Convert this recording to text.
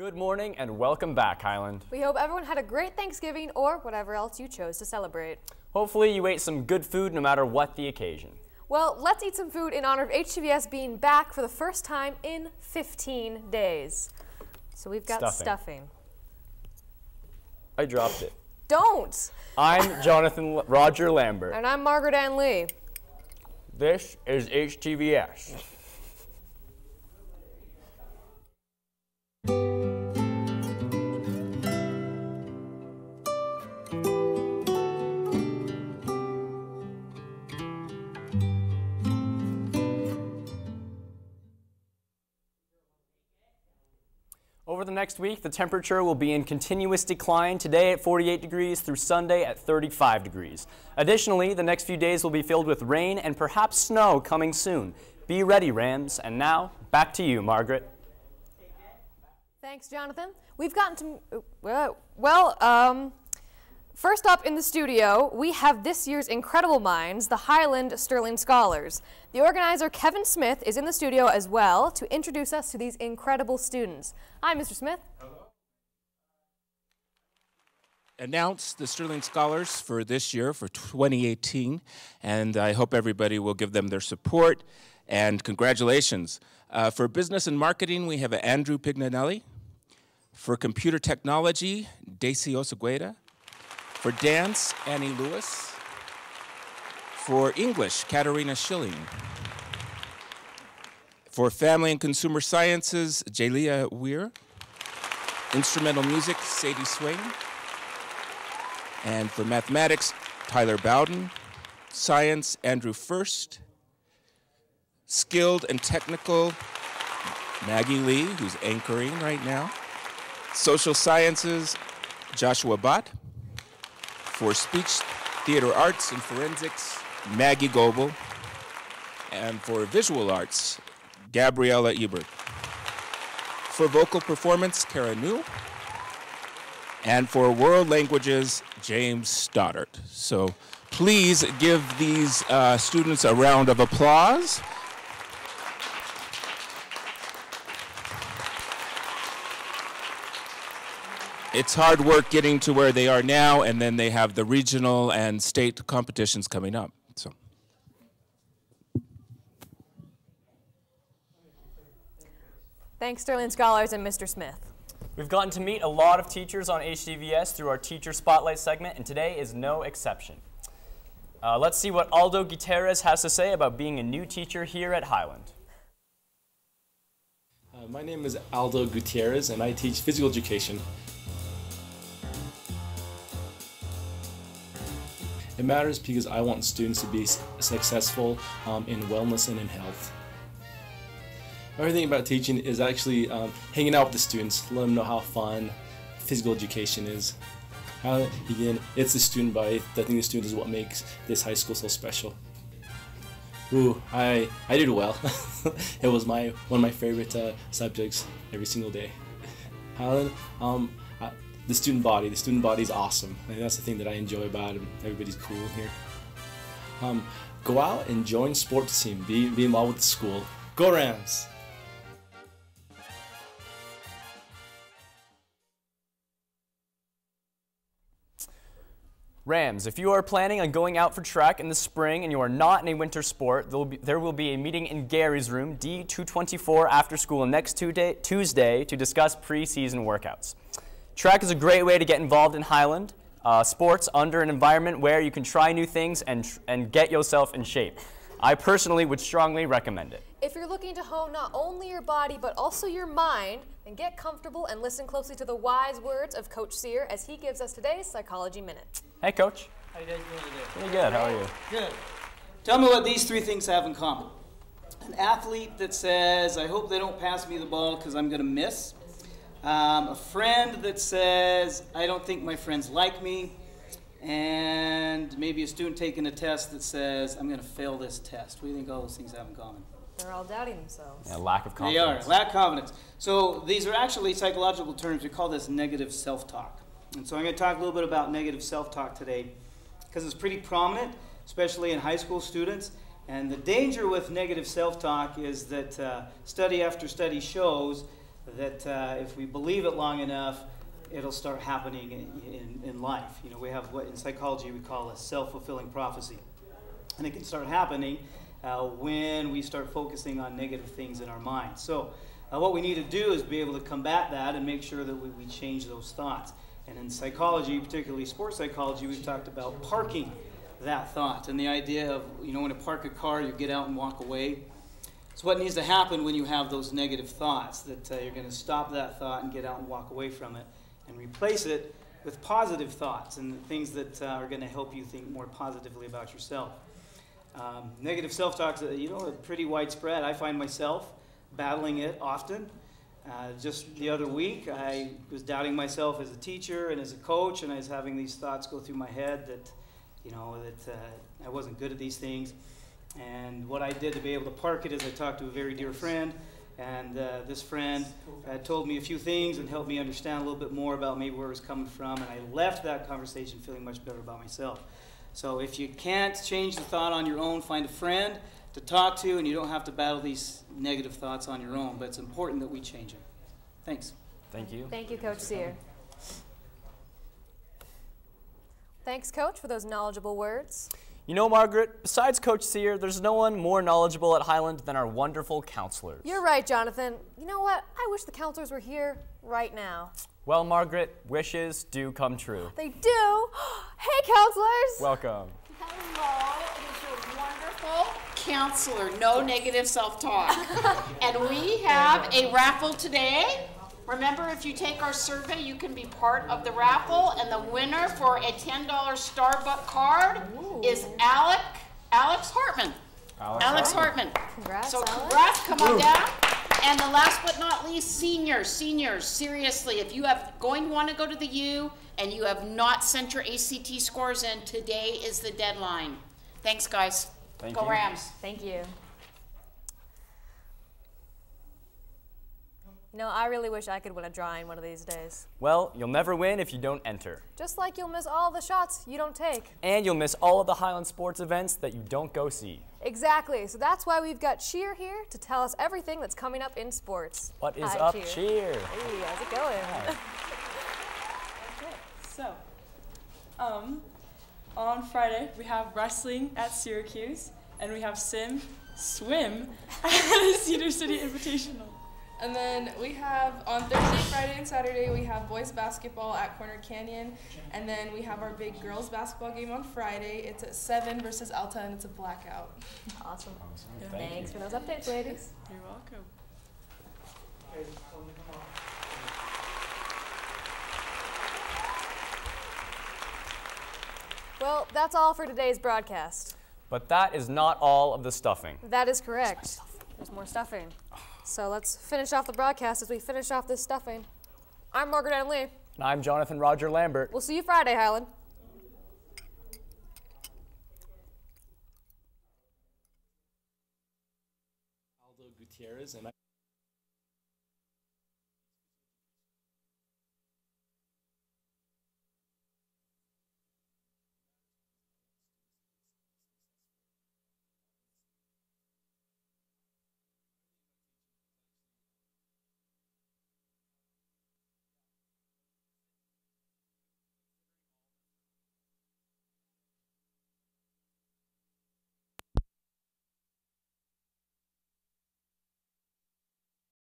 Good morning and welcome back, Highland. We hope everyone had a great Thanksgiving or whatever else you chose to celebrate. Hopefully you ate some good food no matter what the occasion. Well, let's eat some food in honor of HTVS being back for the first time in 15 days. So we've got stuffing. I dropped it. Don't! I'm Jonathan Roger Lambert. And I'm Margaret Ann Lee. This is HTVS. Over the next week, the temperature will be in continuous decline, today at 48 degrees through Sunday at 35 degrees. Additionally, the next few days will be filled with rain and perhaps snow coming soon. Be ready, Rams. And now, back to you, Margaret. Thanks, Jonathan. We've gotten to, first up in the studio, we have this year's incredible minds, the Highland Sterling Scholars. The organizer, Kevin Smith, is in the studio as well to introduce us to these incredible students. Hi, Mr. Smith. Hello. Announce the Sterling Scholars for this year, for 2018, and I hope everybody will give them their support, and congratulations. For business and marketing, we have Andrew Pignanelli. For computer technology, Daisy Osagueda. For dance, Annie Lewis. For English, Katarina Schilling. For family and consumer sciences, Jalia Weir. Instrumental music, Sadie Swain. And for mathematics, Tyler Bowden. Science, Andrew First. Skilled and technical, Maggie Lee, who's anchoring right now. Social sciences, Joshua Bott. For speech, theater arts, and forensics, Maggie Goebel. And for visual arts, Gabriella Ebert. For vocal performance, Kara New. And for world languages, James Stoddart. So please give these students a round of applause. It's hard work getting to where they are now, and then they have the regional and state competitions coming up. So. Thanks, Sterling Scholars and Mr. Smith. We've gotten to meet a lot of teachers on HTVS through our Teacher Spotlight segment, and today is no exception. Let's see what Aldo Gutierrez has to say about being a new teacher here at Highland. My name is Aldo Gutierrez, and I teach physical education. It matters because I want students to be successful in wellness and in health. Everything about teaching is actually hanging out with the students, let them know how fun physical education is. Again, it's the student body. I think the student is what makes this high school so special. Ooh, I did well. It was one of my favorite subjects every single day. Highland, the student body is awesome. I think that's the thing that I enjoy about it. Everybody's cool here. Go out and join sports team. Be involved with the school. Go Rams! Rams, if you are planning on going out for track in the spring and you are not in a winter sport, there will be a meeting in Gary's room, D224, after school next Tuesday to discuss preseason workouts. Track is a great way to get involved in Highland sports under an environment where you can try new things and get yourself in shape. I personally would strongly recommend it. If you're looking to hone not only your body but also your mind, then get comfortable and listen closely to the wise words of Coach Sear as he gives us today's Psychology Minute. Hey, Coach. How you guys doing today? Pretty good. How are you? Good. Tell me what these three things have in common. An athlete that says, I hope they don't pass me the ball because I'm going to miss. A friend that says, I don't think my friends like me. And maybe a student taking a test that says, I'm going to fail this test. What do you think all those things have in common? They're all doubting themselves. Yeah, lack of confidence. They are, lack of confidence. So these are actually psychological terms. We call this negative self-talk. And so I'm going to talk a little bit about negative self-talk today because it's pretty prominent, especially in high school students. And the danger with negative self-talk is that study after study shows that if we believe it long enough, it'll start happening in life. You know, we have what in psychology we call a self-fulfilling prophecy. And it can start happening when we start focusing on negative things in our mind. So what we need to do is be able to combat that and make sure that we change those thoughts. And in psychology, particularly sports psychology, we've talked about parking that thought. And the idea of, you know, when you park a car, you get out and walk away. So what needs to happen when you have those negative thoughts, that you're going to stop that thought and get out and walk away from it and replace it with positive thoughts and things that are going to help you think more positively about yourself. Negative self-talk is, you know, pretty widespread. I find myself battling it often. Just the other week, I was doubting myself as a teacher and as a coach, and I was having these thoughts go through my head that, you know, that I wasn't good at these things. And what I did to be able to park it is I talked to a very dear friend, and this friend told me a few things and helped me understand a little bit more about maybe where it was coming from, and I left that conversation feeling much better about myself. So if you can't change the thought on your own, find a friend to talk to, and you don't have to battle these negative thoughts on your own, but it's important that we change them. Thanks. Thank you. Thank you, Coach Sear. Thanks, Coach, for those knowledgeable words. You know, Margaret, besides Coach Sear, there's no one more knowledgeable at Highland than our wonderful counselors. You're right, Jonathan. You know what? I wish the counselors were here right now. Well, Margaret, wishes do come true. They do. Hey, counselors. Welcome. Hello, it is your wonderful counselor, no negative self-talk. And we have a raffle today. Remember, if you take our survey, you can be part of the raffle, and the winner for a $10 Starbucks card is Alex Hartman. Alex Hartman. Congrats, so Alex. congrats, come on down. And the last but not least, seniors, seriously, if you have want to go to the U and you have not sent your ACT scores in, today is the deadline. Thanks, guys. Thank Go you. Rams. Thank you. You know, I really wish I could win a drawing one of these days. Well, you'll never win if you don't enter. Just like you'll miss all the shots you don't take. And you'll miss all of the Highland sports events that you don't go see. Exactly. So that's why we've got Cheer here to tell us everything that's coming up in sports. What is Hi, up, Cheer? Cheer? Hey, how's it going? Okay, so, on Friday, we have wrestling at Syracuse, and we have swim at the Cedar City Invitational. And then we have, on Thursday, Friday, and Saturday, we have boys basketball at Corner Canyon. And then we have our big girls basketball game on Friday. It's at 7 versus Alta, and it's a blackout. Awesome. Thank Thanks for those updates, ladies. You're welcome. Well, that's all for today's broadcast. But that is not all of the stuffing. That is correct. There's more stuffing. So let's finish off the broadcast as we finish off this stuffing. I'm Margaret Ann Lee. And I'm Jonathan Roger Lambert. We'll see you Friday, Highland. Aldo Gutierrez, and